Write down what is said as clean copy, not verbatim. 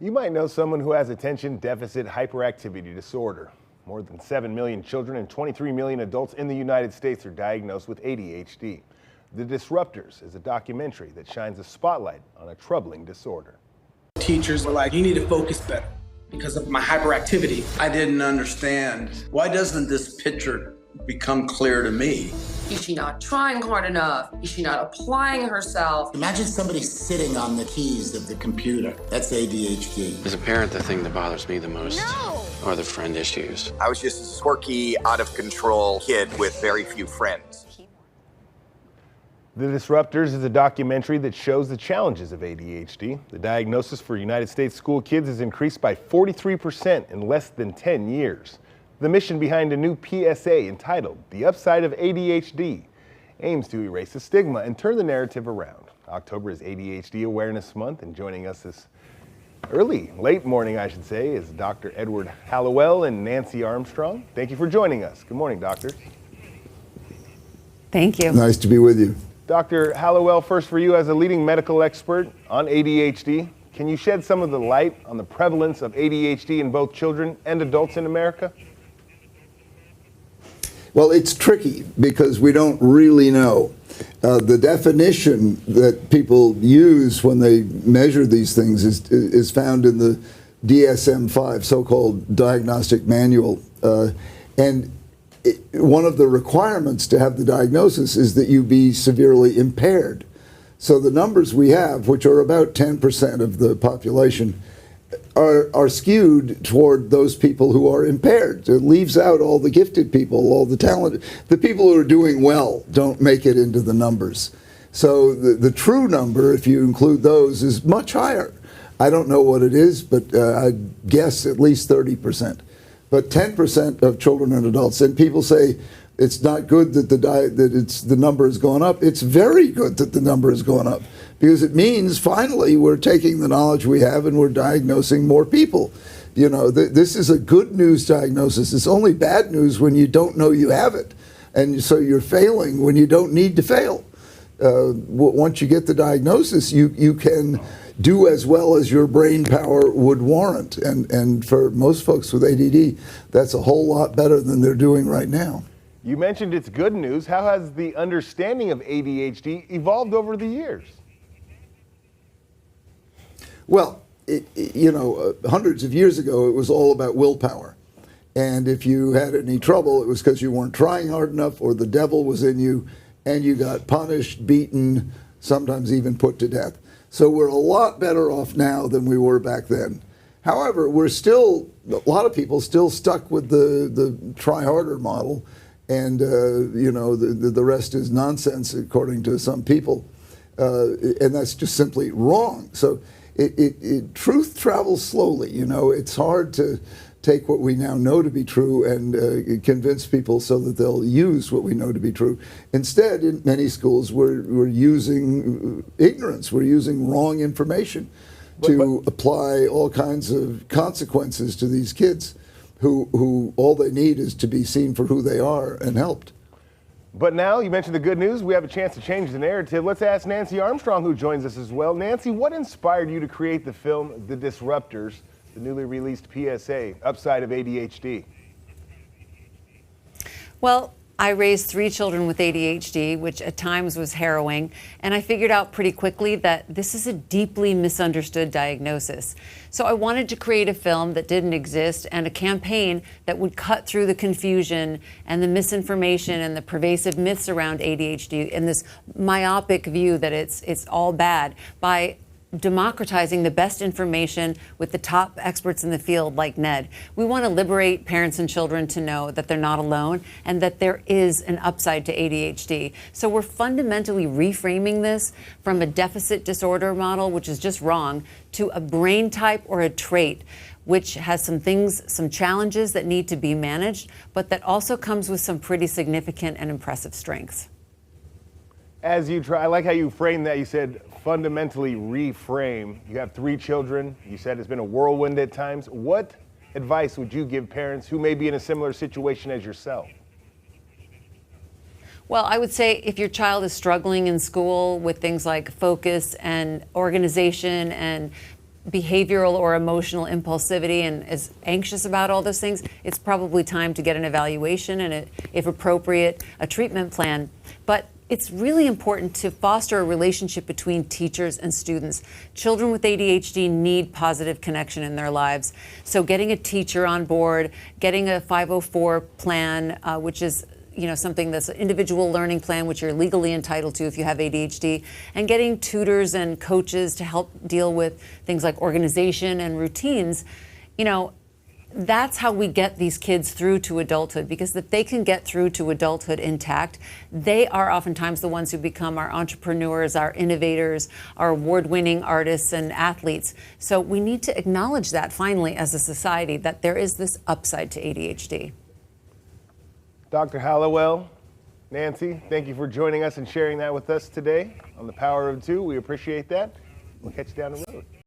You might know someone who has attention deficit hyperactivity disorder. More than 7 million children and 23 million adults in the United States are diagnosed with ADHD. The Disruptors is a documentary that shines a spotlight on a troubling disorder. Teachers were like, you need to focus better because of my hyperactivity. I didn't understand. Why doesn't this picture become clear to me? Is she not trying hard enough? Is she not applying herself? Imagine somebody sitting on the keys of the computer. That's ADHD. As a parent, the thing that bothers me the most are the friend issues. I was just a quirky, out of control kid with very few friends. The Disruptors is a documentary that shows the challenges of ADHD. The diagnosis for United States school kids has increased by 43% in less than 10 years. The mission behind a new PSA entitled The Upside of ADHD aims to erase the stigma and turn the narrative around. October is ADHD Awareness Month, and joining us this late morning, I should say, is Dr. Edward Hallowell and Nancy Armstrong. Thank you for joining us. Good morning, doctors. Thank you. Nice to be with you. Dr. Hallowell, first for you as a leading medical expert on ADHD, can you shed some of the light on the prevalence of ADHD in both children and adults in America? Well, it's tricky because we don't really know. The definition that people use when they measure these things is found in the DSM-5, so-called diagnostic manual. One of the requirements to have the diagnosis is that you be severely impaired. So the numbers we have, which are about 10% of the population, are skewed toward those people who are impaired. It leaves out all the gifted people, all the talented. The people who are doing well don't make it into the numbers. So the true number, if you include those, is much higher. I don't know what it is, but I'd guess at least 30%. But 10% of children and adults, and people say it's not good that the number has gone up. It's very good that the number has gone up because it means finally we're taking the knowledge we have and we're diagnosing more people. You know, this is a good news diagnosis. It's only bad news when you don't know you have it, and so you're failing when you don't need to fail. Once you get the diagnosis, you can do as well as your brain power would warrant. And for most folks with ADD, that's a whole lot better than they're doing right now. You mentioned it's good news. How has the understanding of ADHD evolved over the years? Well, hundreds of years ago, it was all about willpower. And if you had any trouble, it was because you weren't trying hard enough or the devil was in you and you got punished, beaten, sometimes even put to death. So we're a lot better off now than we were back then. However, a lot of people still stuck with the try harder model, and the rest is nonsense according to some people, and that's just simply wrong. So truth travels slowly. You know, it's hard to take what we now know to be true and convince people so that they'll use what we know to be true. Instead, in many schools, we're using ignorance. We're using wrong information to apply all kinds of consequences to these kids who all they need is to be seen for who they are and helped. But now, you mentioned the good news, we have a chance to change the narrative. Let's ask Nancy Armstrong, who joins us as well. Nancy, what inspired you to create the film The Disruptors, the newly released PSA, Upside of ADHD? Well, I raised 3 children with ADHD, which at times was harrowing, and I figured out pretty quickly that this is a deeply misunderstood diagnosis. So I wanted to create a film that didn't exist and a campaign that would cut through the confusion and the misinformation and the pervasive myths around ADHD and this myopic view that it's all bad by democratizing the best information with the top experts in the field like Ned. We want to liberate parents and children to know that they're not alone and that there is an upside to ADHD. So we're fundamentally reframing this from a deficit disorder model, which is just wrong, to a brain type or a trait, which has some challenges that need to be managed, but that also comes with some pretty significant and impressive strengths. I like how you framed that. You said fundamentally reframe. You have 3 children. You said it's been a whirlwind at times. What advice would you give parents who may be in a similar situation as yourself? Well, I would say if your child is struggling in school with things like focus and organization and behavioral or emotional impulsivity and is anxious about all those things, it's probably time to get an evaluation and, if appropriate, a treatment plan. But it's really important to foster a relationship between teachers and students. Children with ADHD need positive connection in their lives. So getting a teacher on board, getting a 504 plan, which is something that's an individual learning plan, which you're legally entitled to if you have ADHD, and getting tutors and coaches to help deal with things like organization and routines, that's how we get these kids through to adulthood, because if they can get through to adulthood intact, they are oftentimes the ones who become our entrepreneurs, our innovators, our award-winning artists and athletes. So we need to acknowledge that finally as a society, that there is this upside to ADHD. Dr. Hallowell, Nancy, thank you for joining us and sharing that with us today on The Power of Two. We appreciate that. We'll catch you down the road.